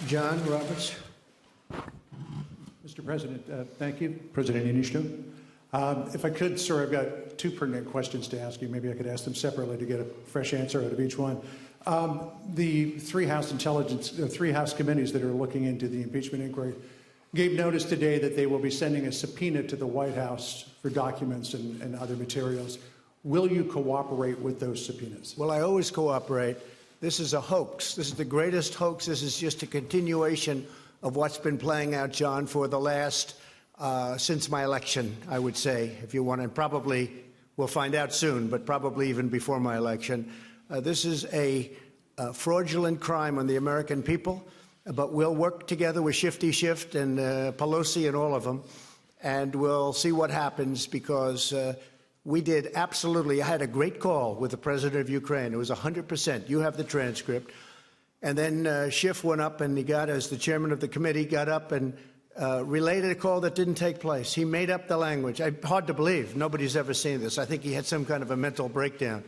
John Roberts. Mr. President, thank you. President Niinisto. If I could, sir, I've got two pertinent questions to ask you. Maybe I could ask them separately to get a fresh answer out of each one. The three House committees that are looking into the impeachment inquiry gave notice today that they will be sending a subpoena to the White House for documents and other materials. Will you cooperate with those subpoenas? Well, I always cooperate. This is a hoax. This is the greatest hoax. This is just a continuation of what's been playing out, John, for the last, since my election, I would say, if you want, and probably we'll find out soon, but probably even before my election. This is a fraudulent crime on the American people, but we'll work together with Shifty Schiff and Pelosi and all of them, and we'll see what happens because we did absolutely. I had a great call with the president of Ukraine. It was 100%. You have the transcript. And then Schiff went up and he got, as the chairman of the committee, got up and related a call that didn't take place. He made up the language. Hard to believe. Nobody's ever seen this. I think he had some kind of a mental breakdown.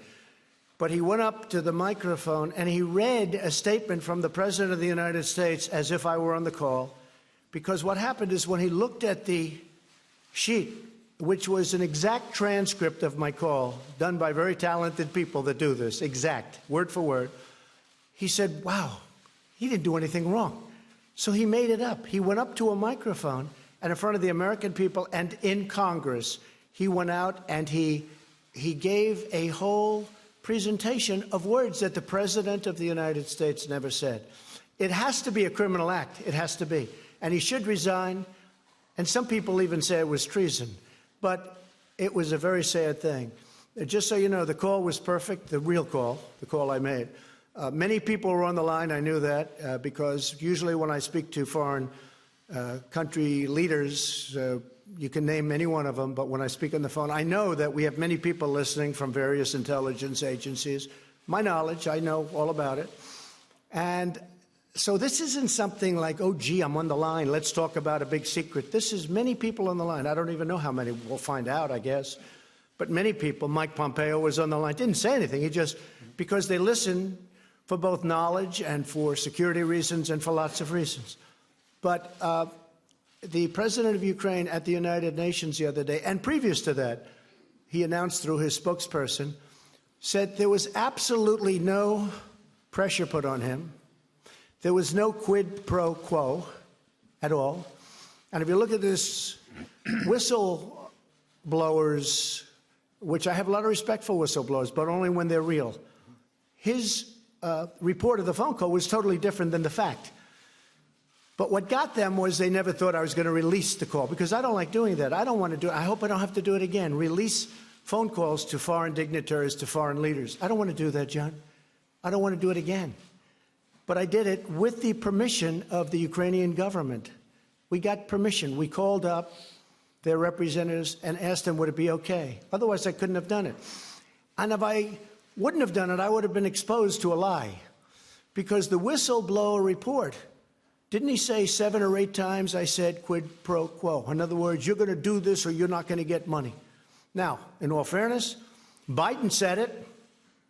But he went up to the microphone and he read a statement from the President of the United States as if I were on the call. Because what happened is when he looked at the sheet, which was an exact transcript of my call, done by very talented people that do this, exact, word for word, he said, wow, he didn't do anything wrong. So he made it up. He went up to a microphone and in front of the American people and in Congress, he went out and he gave a whole presentation of words that the President of the United States never said. It has to be a criminal act. It has to be. And he should resign. And some people even say it was treason. But it was a very sad thing. Just so you know, the call was perfect, the real call, the call I made. Many people were on the line. I knew that because usually when I speak to foreign country leaders, you can name any one of them, but when I speak on the phone, I know that we have many people listening from various intelligence agencies. My knowledge, I know all about it. And so this isn't something like, oh, gee, I'm on the line. Let's talk about a big secret. This is many people on the line. I don't even know how many. We'll find out, I guess. But many people, Mike Pompeo was on the line, didn't say anything. He just, because they listen for both knowledge and for security reasons and for lots of reasons. But the president of Ukraine at the United Nations the other day, and previous to that, he announced through his spokesperson, said there was absolutely no pressure put on him. There was no quid pro quo at all. And if you look at this whistleblowers, which I have a lot of respect for whistleblowers, but only when they're real, his report of the phone call was totally different than the fact. But what got them was they never thought I was going to release the call, because I don't like doing that. I don't want to do it. I hope I don't have to do it again. Release phone calls to foreign dignitaries, to foreign leaders. I don't want to do that, John. I don't want to do it again. But I did it with the permission of the Ukrainian government. We got permission. We called up their representatives and asked them, would it be okay? Otherwise, I couldn't have done it. And if I wouldn't have done it, I would have been exposed to a lie. Because the whistleblower report, didn't he say 7 or 8 times I said quid pro quo? In other words, you're going to do this or you're not going to get money. Now, in all fairness, Biden said it,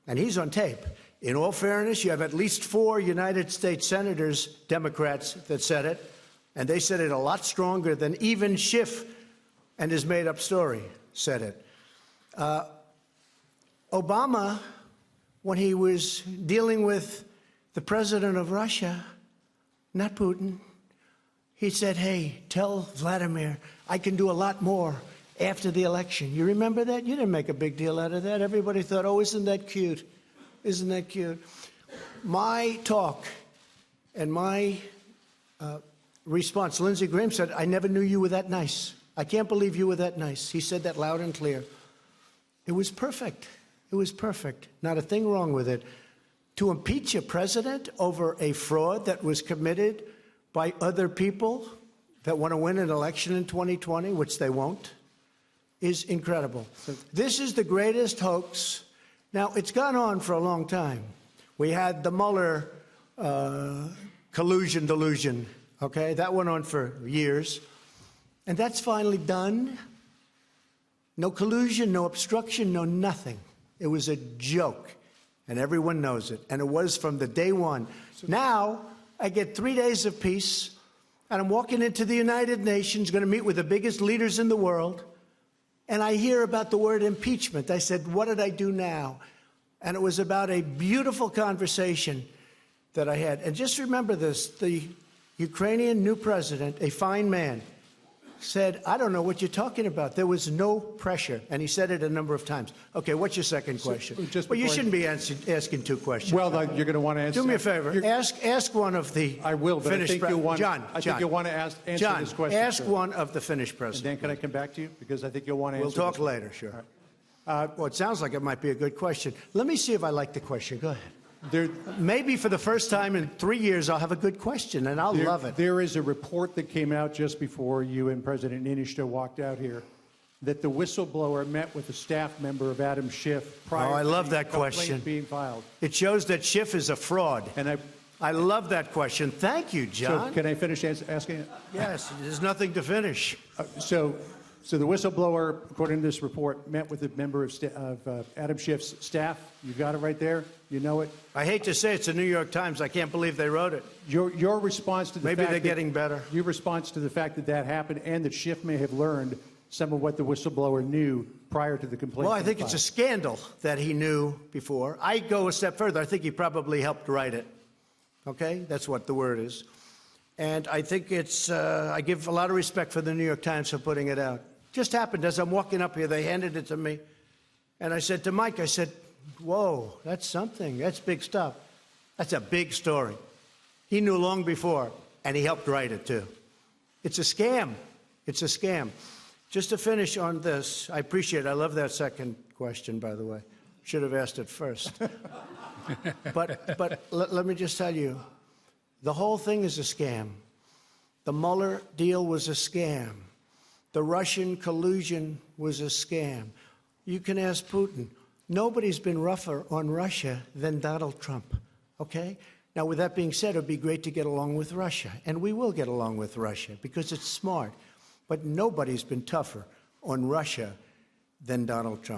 and he's on tape. In all fairness, you have at least 4 United States senators, Democrats, that said it, and they said it a lot stronger than even Schiff and his made-up story said it. Obama, when he was dealing with the president of Russia, not Putin, he said, hey, tell Vladimir I can do a lot more after the election. You remember that? You didn't make a big deal out of that. Everybody thought, oh, isn't that cute? Isn't that cute? My talk and my response, Lindsey Graham said, I never knew you were that nice. I can't believe you were that nice. He said that loud and clear. It was perfect. It was perfect. Not a thing wrong with it. To impeach a president over a fraud that was committed by other people that want to win an election in 2020, which they won't, is incredible. This is the greatest hoax. Now, it's gone on for a long time. We had the Mueller collusion delusion, okay? That went on for years. And that's finally done. No collusion, no obstruction, no nothing. It was a joke, and everyone knows it. And it was from the day one. Now, I get 3 days of peace, and I'm walking into the United Nations, going to meet with the biggest leaders in the world, and I hear about the word impeachment. I said, what did I do now? And it was about a beautiful conversation that I had. And just remember this, the Ukrainian new president, a fine man, said, I don't know what you're talking about. There was no pressure. And he said it a number of times. Okay, what's your second question? Well, you shouldn't be asking two questions. Well, you're going to want to answer. Do me a favor. Ask one of the I will, but Finnish I think you'll want, John, I think you'll want to answer this question. Ask one of the Finnish president. And then can I come back to you? Because I think you'll want to answer We'll talk this later, sure. Well, it sounds like it might be a good question. Let me see if I like the question. Go ahead. Maybe for the first time in 3 years, I'll have a good question, and I'll love it. There is a report that came out just before you and President Niinisto walked out here that the whistleblower met with a staff member of Adam Schiff prior to the complaint being filed. It shows that Schiff is a fraud. And I love that question. Thank you, John. So can I finish asking it? Yes, there's nothing to finish. So the whistleblower, according to this report, met with a member of Adam Schiff's staff. You got it right there. You know it. I hate to say it's the New York Times. I can't believe they wrote it. Your response to the maybe they're getting better. Your response to the fact that happened and that Schiff may have learned some of what the whistleblower knew prior to the complaint. Well, I think it's a scandal that he knew before. I go a step further. I think he probably helped write it. Okay, that's what the word is. And I think it's. I give a lot of respect for the New York Times for putting it out. Just happened as I'm walking up here, they handed it to me. And I said to Mike, I said, whoa, that's something. That's big stuff. That's a big story. He knew long before, and he helped write it, too. It's a scam. It's a scam. Just to finish on this, I appreciate it. I love that second question, by the way. Should have asked it first. But let me just tell you, the whole thing is a scam. The Mueller deal was a scam. The Russian collusion was a scam. You can ask Putin. Nobody's been rougher on Russia than Donald Trump, okay? Now, with that being said, it would be great to get along with Russia, and we will get along with Russia because it's smart. But nobody's been tougher on Russia than Donald Trump.